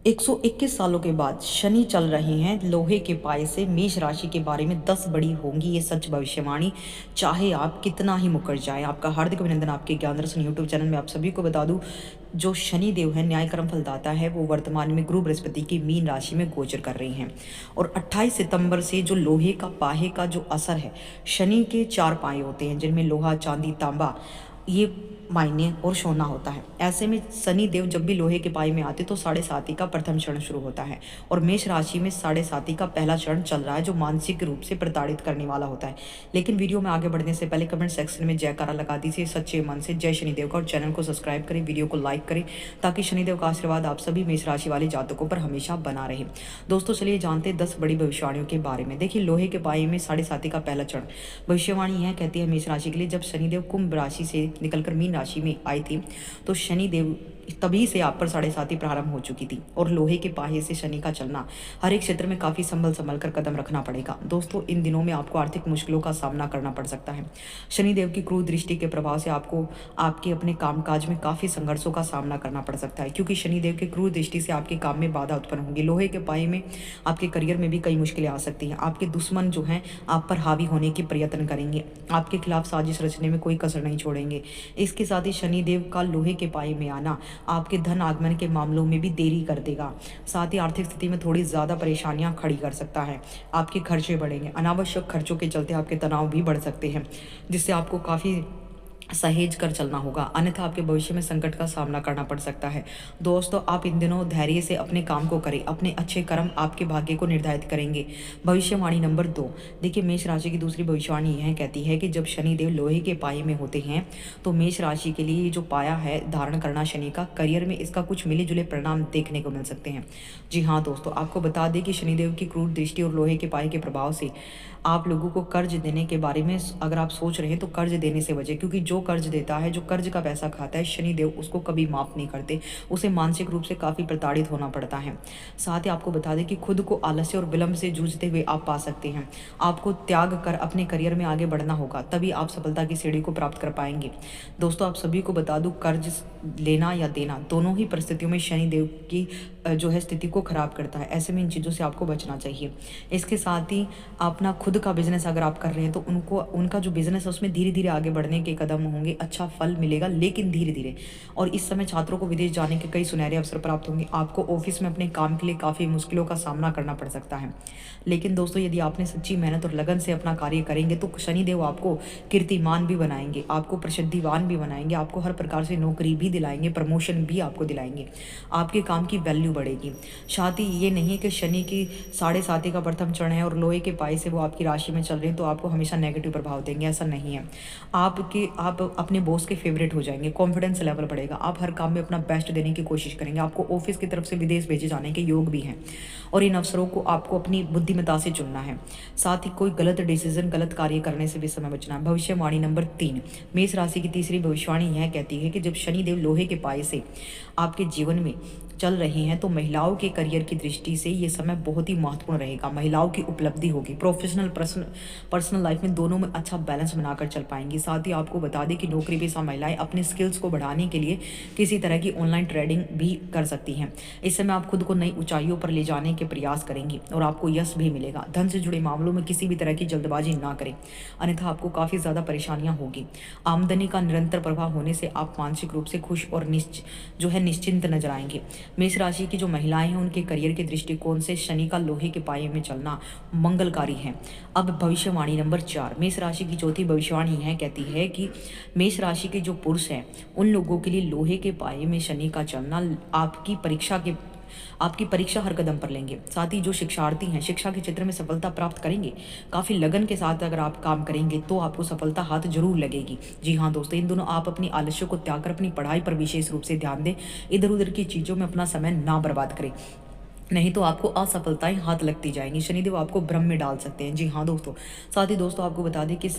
121 सालों के बाद शनि चल रहे हैं लोहे के पाए से मेष राशि के बारे में 10 बड़ी होंगी ये सच भविष्यवाणी। चाहे आप कितना ही मुकर जाए, आपका हार्दिक अभिनंदन आपके ज्ञान दर्शन यूट्यूब चैनल में। आप सभी को बता दूं, जो शनि देव है न्याय कर्म फलदाता है, वो वर्तमान में गुरु बृहस्पति की मीन राशि में गोचर कर रही हैं। और 28 सितंबर से जो लोहे का पाहे का जो असर है, शनि के 4 पाए होते हैं जिनमें लोहा, चांदी, तांबा, ये मायने और सोना होता है। ऐसे में शनि देव जब भी लोहे के पाई में आते तो 7.5 का प्रथम चरण शुरू होता है और मेष राशि में 7.5 का पहला चरण चल रहा है, जो मानसिक रूप से प्रताड़ित करने वाला होता है। लेकिन वीडियो में आगे बढ़ने से पहले कमेंट सेक्शन में जयकारा लगा दीजिए सच्चे मन से, जय शनिदेव का, और चैनल को सब्सक्राइब करें, वीडियो को लाइक करें, ताकि शनिदेव का आशीर्वाद आप सभी मेष राशि वाले जातकों पर हमेशा बना रहे। दोस्तों चलिए जानते हैं 10 बड़ी भविष्यवाणियों के बारे में। देखिए, लोहे के पाई में 7.5 का पहला चरण भविष्यवाणी यह कहती है मेष राशि के लिए, जब शनिदेव कुंभ राशि से निकलकर मीन राशि में आई थी तो शनि देव तभी से आप पर 7.5 प्रारंभ हो चुकी थी। और लोहे के पाहे से शनि का चलना, हर एक क्षेत्र में काफी संभल कर कदम रखना पड़ेगा। दोस्तों, इन दिनों में आपको आर्थिक मुश्किलों का सामना करना पड़ सकता है। शनि देव की क्रूर दृष्टि के प्रभाव से आपको आपके अपने कामकाज में काफी संघर्षों का सामना करना पड़ सकता है, क्योंकि शनि देव की क्रूर दृष्टि से आपके काम में बाधा उत्पन्न होगी। लोहे के पाए में आपके करियर में भी कई मुश्किलें आ सकती हैं। आपके दुश्मन जो हैं आप पर हावी होने की प्रयत्न करेंगे, आपके खिलाफ साजिश रचने में कोई कसर नहीं छोड़ेंगे। इसके साथ ही शनि देव का लोहे के पाए में आना आपके धन आगमन के मामलों में भी देरी कर देगा। साथ ही आर्थिक स्थिति में थोड़ी ज़्यादा परेशानियां खड़ी कर सकता है। आपके खर्चे बढ़ेंगे, अनावश्यक खर्चों के चलते आपके तनाव भी बढ़ सकते हैं, जिससे आपको काफ़ी सहेज कर चलना होगा, अन्यथा आपके भविष्य में संकट का सामना करना पड़ सकता है। दोस्तों, आप इन दिनों धैर्य से अपने काम को करें, अपने अच्छे कर्म आपके भाग्य को निर्धारित करेंगे। भविष्यवाणी नंबर 2, देखिए मेष राशि की दूसरी भविष्यवाणी यह कहती है कि जब शनि देव लोहे के पाए में होते हैं तो मेष राशि के लिए जो पाया है धारण करना शनि का, करियर में इसका कुछ मिले जुले परिणाम देखने को मिल सकते हैं। जी हाँ दोस्तों, आपको बता दें कि शनिदेव की क्रूर दृष्टि और लोहे के पाए के प्रभाव से आप लोगों को कर्ज देने के बारे में अगर आप सोच रहे हैं तो कर्ज देने से बचें, क्योंकि जो कर्ज देता है, जो कर्ज का पैसा खाता है, शनिदेव उसको कभी माफ़ नहीं करते, उसे मानसिक रूप से काफ़ी प्रताड़ित होना पड़ता है। साथ ही आपको बता दें कि खुद को आलस्य और विलंब से जूझते हुए आप पा सकते हैं। आपको त्याग कर अपने करियर में आगे बढ़ना होगा, तभी आप सफलता की सीढ़ी को प्राप्त कर पाएंगे। दोस्तों, आप सभी को बता दूं, कर्ज लेना या देना दोनों ही परिस्थितियों में शनिदेव की जो है स्थिति को खराब करता है। ऐसे में इन चीज़ों से आपको बचना चाहिए। इसके साथ ही अपना खुद का बिजनेस अगर आप कर रहे हैं तो उनका जो बिजनेस है उसमें धीरे धीरे आगे बढ़ने के कदम होंगे, अच्छा फल मिलेगा लेकिन धीरे धीरे। और इस समय छात्रों को विदेश जाने के कई सुनहरे अवसर प्राप्त होंगे। आपको ऑफिस में अपने काम के लिए काफ़ी मुश्किलों का सामना करना पड़ सकता है, लेकिन दोस्तों यदि आपने सच्ची मेहनत और लगन से अपना कार्य करेंगे तो शनिदेव आपको कीर्तिमान भी बनाएंगे, आपको प्रसिद्धिवान भी बनाएंगे, आपको हर प्रकार से नौकरी भी दिलाएंगे, प्रमोशन भी आपको दिलाएंगे, आपके काम की वैल्यू बढ़ेगी। साथ ही ये नहीं कि शनि की 7.5 का प्रथम चरण है और लोहे के पाए से वो आपकी राशि में चल रहे हैं तो आपको हमेशा नेगेटिव प्रभाव देंगे, ऐसा नहीं है। आप अपने बॉस के फेवरेट हो जाएंगे, कॉन्फिडेंस लेवल बढ़ेगा, आप हर काम में अपना बेस्ट देने की कोशिश करेंगे। आपको ऑफिस की तरफ से विदेश भेजे जाने के योग भी हैं और इन अवसरों को आपको अपनी बुद्धिमत्ता से चुनना है। साथ ही कोई गलत डिसीजन, गलत कार्य करने से भी समय बचना है। भविष्यवाणी नंबर 3, मेष राशि की तीसरी भविष्यवाणी यह कहती है कि जब शनिदेव लोहे के पाए से आपके जीवन में चल रहे हैं तो महिलाओं के करियर की दृष्टि से ये समय बहुत ही महत्वपूर्ण रहेगा। महिलाओं की उपलब्धि होगी, प्रोफेशनल पर्सनल लाइफ में दोनों में अच्छा बैलेंस बनाकर चल पाएंगी। साथ ही आपको बता दें कि नौकरी पेशा महिलाएं अपने स्किल्स को बढ़ाने के लिए किसी तरह की ऑनलाइन ट्रेडिंग भी कर सकती हैं। इस समय आप खुद को नई ऊंचाइयों पर ले जाने के प्रयास करेंगी और आपको यश भी मिलेगा। धन से जुड़े मामलों में किसी भी तरह की जल्दबाजी ना करें, अन्यथा आपको काफ़ी ज़्यादा परेशानियां होगी। आमदनी का निरंतर प्रभाव होने से आप मानसिक रूप से खुश और निश्चिंत नजर आएंगे। मेष राशि की जो महिलाएं हैं उनके करियर के दृष्टिकोण से शनि का लोहे के पाए में चलना मंगलकारी है। अब भविष्यवाणी नंबर 4, मेष राशि की चौथी भविष्यवाणी यह कहती है कि मेष राशि के जो पुरुष हैं उन लोगों के लिए लोहे के पाए में शनि का चलना आपकी परीक्षा हर कदम पर लेंगे। साथ ही जो शिक्षार्थी हैं शिक्षा के क्षेत्र में सफलता प्राप्त करेंगे। काफ़ी लगन के साथ अगर आप काम करेंगे तो आपको सफलता हाथ जरूर लगेगी। जी हाँ दोस्तों, इन दोनों आप अपनी आलस्य को त्याग कर अपनी पढ़ाई पर विशेष रूप से ध्यान दें, इधर उधर की चीज़ों में अपना समय ना बर्बाद करें। नहीं तो आपको असफलताएं हाथ लगती जाएंगी। शनिदेव आपको भ्रम में डाल सकते हैं। जी हाँ दोस्तों, साथ ही दोस्तों आपको बता दें कि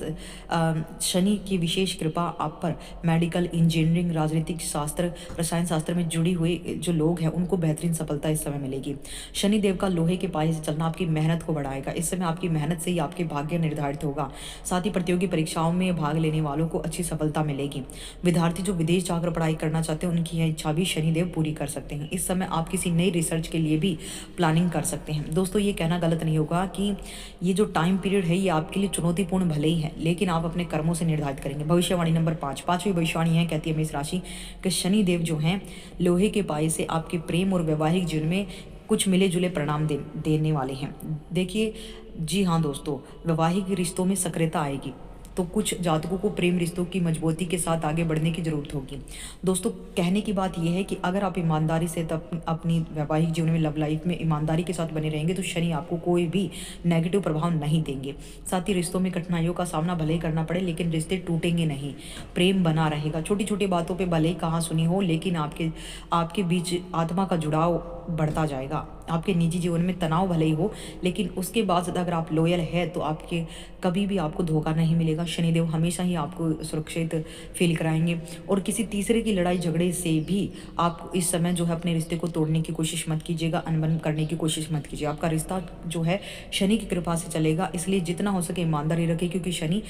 शनि की विशेष कृपा आप पर मेडिकल, इंजीनियरिंग, राजनीतिक शास्त्र, रसायन शास्त्र में जुड़ी हुई जो लोग हैं उनको बेहतरीन सफलता इस समय मिलेगी। शनिदेव का लोहे के पाए से चलना आपकी मेहनत को बढ़ाएगा। इस समय आपकी मेहनत से ही आपके भाग्य निर्धारित होगा। साथ ही प्रतियोगी परीक्षाओं में भाग लेने वालों को अच्छी सफलता मिलेगी। विद्यार्थी जो विदेश जाकर पढ़ाई करना चाहते हैं उनकी यह इच्छा भी शनिदेव पूरी कर सकते हैं। इस समय आप किसी नई रिसर्च के लिए भी प्लानिंग कर सकते हैं। दोस्तों ये कहना गलत नहीं होगा कि ये जो टाइम पीरियड है ये आपके लिए चुनौतीपूर्ण भले ही है, लेकिन आप अपने कर्मों से निर्धारित करेंगे। भविष्यवाणी नंबर 5, पांचवी भविष्यवाणी है, कहती है मेष राशि कि शनि देव जो हैं लोहे के पाए से आपके प्रेम और वैवाहिक जीवन में कुछ मिले जुले परिणाम देने वाले हैं। देखिए जी हाँ दोस्तों, वैवाहिक रिश्तों में सक्रियता आएगी, तो कुछ जातकों को प्रेम रिश्तों की मजबूती के साथ आगे बढ़ने की ज़रूरत होगी। दोस्तों कहने की बात यह है कि अगर आप ईमानदारी से अपनी वैवाहिक जीवन में, लव लाइफ में ईमानदारी के साथ बने रहेंगे तो शनि आपको कोई भी नेगेटिव प्रभाव नहीं देंगे। साथ ही रिश्तों में कठिनाइयों का सामना भले ही करना पड़े लेकिन रिश्ते टूटेंगे नहीं, प्रेम बना रहेगा। छोटी छोटी बातों पर भले ही कहाँ सुनी हो लेकिन आपके बीच आत्मा का जुड़ाव बढ़ता जाएगा। आपके निजी जीवन में तनाव भले ही हो लेकिन उसके बाद अगर आप लॉयल है तो आपके कभी भी आपको धोखा नहीं मिलेगा। शनिदेव हमेशा ही आपको सुरक्षित फील कराएंगे और किसी तीसरे की लड़ाई झगड़े से भी आप इस समय जो है अपने रिश्ते को तोड़ने की कोशिश मत कीजिएगा, अनबन करने की कोशिश मत कीजिए। आपका रिश्ता जो है शनि की कृपा से चलेगा, इसलिए जितना हो सके ईमानदारी रखें क्योंकि शनि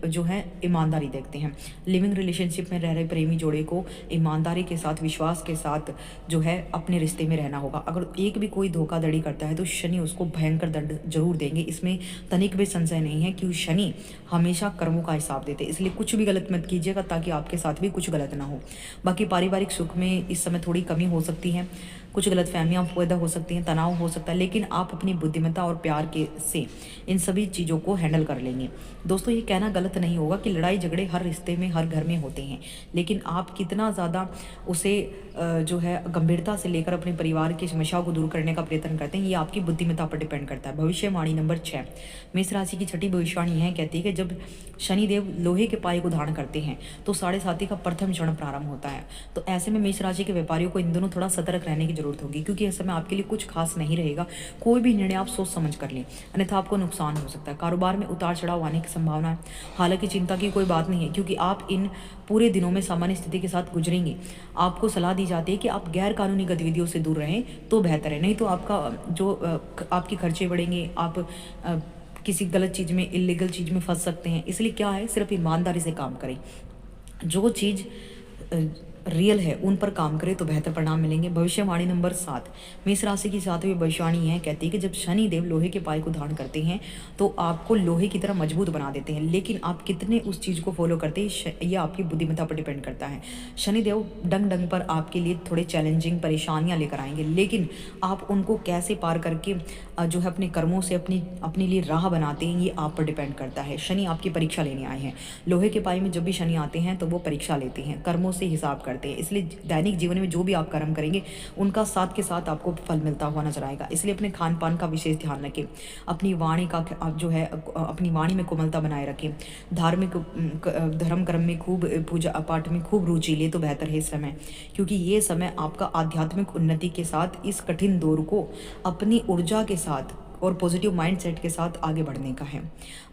जो है ईमानदारी देखते हैं। लिविंग रिलेशनशिप में रह रहे प्रेमी जोड़े को ईमानदारी के साथ, विश्वास के साथ जो है अपने रिश्ते में रहना होगा। अगर एक भी कोई धोखाधड़ी करता है तो शनि उसको भयंकर दंड जरूर देंगे, इसमें तनिक भी संशय नहीं है कि शनि हमेशा कर्मों का हिसाब देते हैं। इसलिए कुछ भी गलत मत कीजिएगा ताकि आपके साथ भी कुछ गलत ना हो। बाकी पारिवारिक सुख में इस समय थोड़ी कमी हो सकती है, कुछ गलतफहमियां पैदा हो सकती हैं, तनाव हो सकता है, लेकिन आप अपनी बुद्धिमत्ता और प्यार के से इन सभी चीज़ों को हैंडल कर लेंगे। दोस्तों ये कहना गलत नहीं होगा कि लड़ाई झगड़े हर रिश्ते में, हर घर में होते हैं, लेकिन आप कितना ज़्यादा उसे जो है गंभीरता से लेकर अपने परिवार की समस्याओं को दूर करने का प्रयत्न करते हैं, ये आपकी बुद्धिमत्ता पर डिपेंड करता है। भविष्यवाणी नंबर 6, मेष राशि की छठी भविष्यवाणी है, कहती है कि जब शनिदेव लोहे के पाए को धारण करते हैं तो 7.5 का प्रथम चरण प्रारंभ होता है। तो ऐसे में मेष राशि के व्यापारियों को इन दोनों थोड़ा सतर्क रहने की जरूरत होगी क्योंकि इस समय आपके लिए कुछ खास नहीं रहेगा। कोई भी निर्णय आप सोच समझ कर लें, अन्यथा आपको नुकसान हो सकता है। कारोबार में उतार चढ़ाव आने की संभावना है, हालांकि चिंता की कोई बात नहीं है क्योंकि आप इन पूरे दिनों में सामान्य स्थिति के साथ गुजरेंगे। आपको सलाह दी जाती है कि आप गैर कानूनी गतिविधियों से दूर रहें तो बेहतर है, नहीं तो आपकी खर्चे बढ़ेंगे, आप किसी गलत चीज़ में, इलीगल चीज़ में फंस सकते हैं। इसलिए क्या है, सिर्फ ईमानदारी से काम करें, जो चीज़ रियल है उन पर काम करें तो बेहतर परिणाम मिलेंगे। भविष्यवाणी नंबर 7, मेष राशि की 7वीं भविष्यवाणी है, कहती है कि जब शनि देव लोहे के पाए को धारण करते हैं तो आपको लोहे की तरह मजबूत बना देते हैं, लेकिन आप कितने उस चीज़ को फॉलो करते हैं ये आपकी बुद्धिमत्ता पर डिपेंड करता है। शनि देव डंग डंग पर आपके लिए थोड़े चैलेंजिंग परेशानियां लेकर आएंगे, लेकिन आप उनको कैसे पार करके जो है अपने कर्मों से अपने लिए राह बनाते हैं ये आप पर डिपेंड करता है। शनि आपकी परीक्षा लेने आए हैं। लोहे के पाए में जब भी शनि आते हैं तो वो परीक्षा लेते हैं, कर्मों से हिसाब करते हैं, इसलिए दैनिक जीवन में जो भी आप कर्म करेंगे उनका साथ के साथ आपको फल मिलता हुआ नजर आएगा। इसलिए अपने खान पान का विशेष ध्यान रखें, अपनी वाणी का जो है अपनी वाणी में कोमलता बनाए रखें, धार्मिक धर्म कर्म में खूब, पूजा पाठ में खूब रुचि ले तो बेहतर है इस समय, क्योंकि ये समय आपका आध्यात्मिक उन्नति के साथ इस कठिन दौर को अपनी ऊर्जा के साथ और पॉजिटिव माइंडसेट के साथ आगे बढ़ने का है।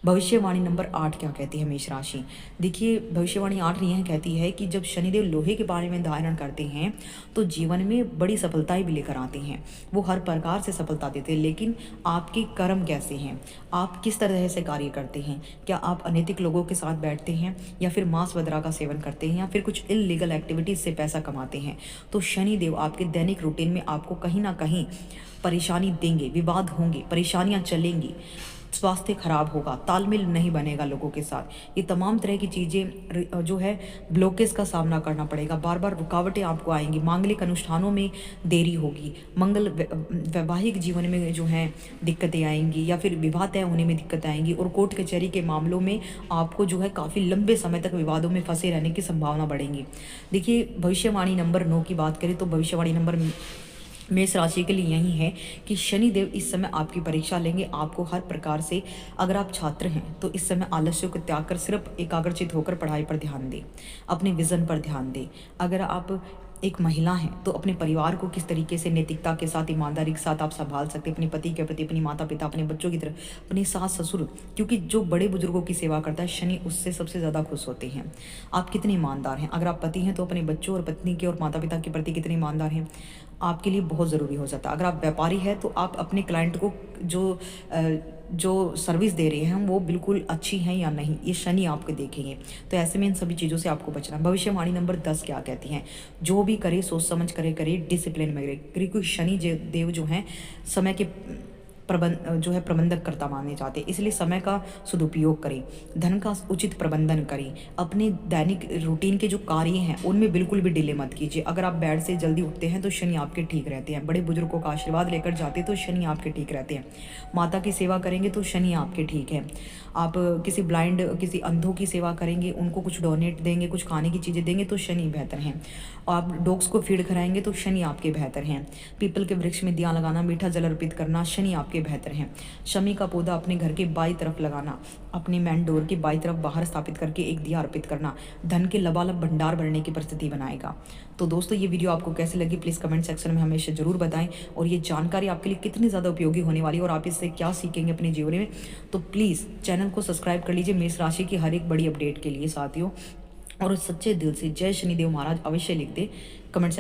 भविष्यवाणी नंबर 8 क्या कहती है मेष राशि? देखिए भविष्यवाणी 8 रही है, कहती है कि जब शनिदेव लोहे के बारे में धारण करते हैं तो जीवन में बड़ी सफलताएं भी लेकर आते हैं। वो हर प्रकार से सफलता देते हैं, लेकिन आपके कर्म कैसे हैं, आप किस तरह से कार्य करते हैं, क्या आप अनैतिक लोगों के साथ बैठते हैं या फिर मांस वगैरह का सेवन करते हैं या फिर कुछ इलीगल एक्टिविटीज से पैसा कमाते हैं, तो शनिदेव आपके दैनिक रूटीन में आपको कहीं ना कहीं परेशानी देंगे, विवाद होंगे, परेशानियां चलेंगी, स्वास्थ्य खराब होगा, तालमेल नहीं बनेगा लोगों के साथ। ये तमाम तरह की चीज़ें जो है ब्लॉकेज का सामना करना पड़ेगा, बार बार रुकावटें आपको आएंगी, मांगलिक अनुष्ठानों में देरी होगी, वैवाहिक जीवन में जो है दिक्कतें आएंगी या फिर विवाह तय होने में दिक्कत आएंगी और कोर्ट कचहरी के मामलों में आपको जो है काफ़ी लंबे समय तक विवादों में फंसे रहने की संभावना बढ़ेंगी। देखिए भविष्यवाणी नंबर 9 की बात करें तो भविष्यवाणी नंबर मेष राशि के लिए यही है कि शनिदेव इस समय आपकी परीक्षा लेंगे। आपको हर प्रकार से, अगर आप छात्र हैं तो इस समय आलस्य को त्याग कर सिर्फ एकाग्रचित होकर पढ़ाई पर ध्यान दें, अपने विजन पर ध्यान दें। अगर आप एक महिला हैं तो अपने परिवार को किस तरीके से नैतिकता के साथ, ईमानदारी के साथ आप संभाल सकते हैं, अपने पति के प्रति, अपनी माता पिता, अपने बच्चों की तरफ, अपने सास ससुर, क्योंकि जो बड़े बुजुर्गों की सेवा करता है शनि उससे सबसे ज़्यादा खुश होते हैं। आप कितने ईमानदार हैं, अगर आप पति हैं तो अपने बच्चों और पत्नी के और माता पिता के प्रति कितने ईमानदार हैं, आपके लिए बहुत ज़रूरी हो जाता है। अगर आप व्यापारी हैं तो आप अपने क्लाइंट को जो सर्विस दे रहे हैं वो बिल्कुल अच्छी हैं या नहीं, ये शनि आपको देखेंगे। तो ऐसे में इन सभी चीज़ों से आपको बचना। भविष्यवाणी नंबर 10 क्या कहती हैं, जो भी करे सोच समझ करे डिसिप्लिन में करे, क्योंकि शनि देव जो हैं समय के प्रबंधक करता माने जाते हैं, इसलिए समय का सदुपयोग करें, धन का उचित प्रबंधन करें, अपने दैनिक रूटीन के जो कार्य हैं उनमें बिल्कुल भी डिले मत कीजिए। अगर आप बेड से जल्दी उठते हैं तो शनि आपके ठीक रहते हैं, बड़े बुजुर्गों का आशीर्वाद लेकर जाते हैं तो शनि आपके ठीक रहते हैं, माता की सेवा करेंगे तो शनि आपके ठीक है, आप किसी ब्लाइंड किसी अंधों की सेवा करेंगे, उनको कुछ डोनेट देंगे, कुछ खाने की चीज़ें देंगे तो शनि बेहतर हैं, आप डॉग्स को फीड कराएंगे तो शनि आपके बेहतर हैं, पीपल के वृक्ष में दिया लगाना, मीठा जल अर्पित करना, शनि आपके बेहतर हैं, शमी का पौधा अपने घर के बाई तरफ लगाना, अपने मेन डोर के बाई तरफ बाहर स्थापित करके एक दिया अर्पित करना, धन के लबालब भंडार बढ़ने की परिस्थिति बनाएगा। तो दोस्तों ये वीडियो आपको कैसी लगी प्लीज़ कमेंट सेक्शन में हमेशा ज़रूर बताएं, और ये जानकारी आपके लिए कितनी ज़्यादा उपयोगी होने वाली है और आप इससे क्या सीखेंगे अपने जीवन में, तो प्लीज़ चैनल को सब्सक्राइब कर लीजिए मेष राशि की हर एक बड़ी अपडेट के लिए साथियों, और सच्चे दिल से जय शनिदेव महाराज अवश्य लिख दे कमेंट सेक्शन।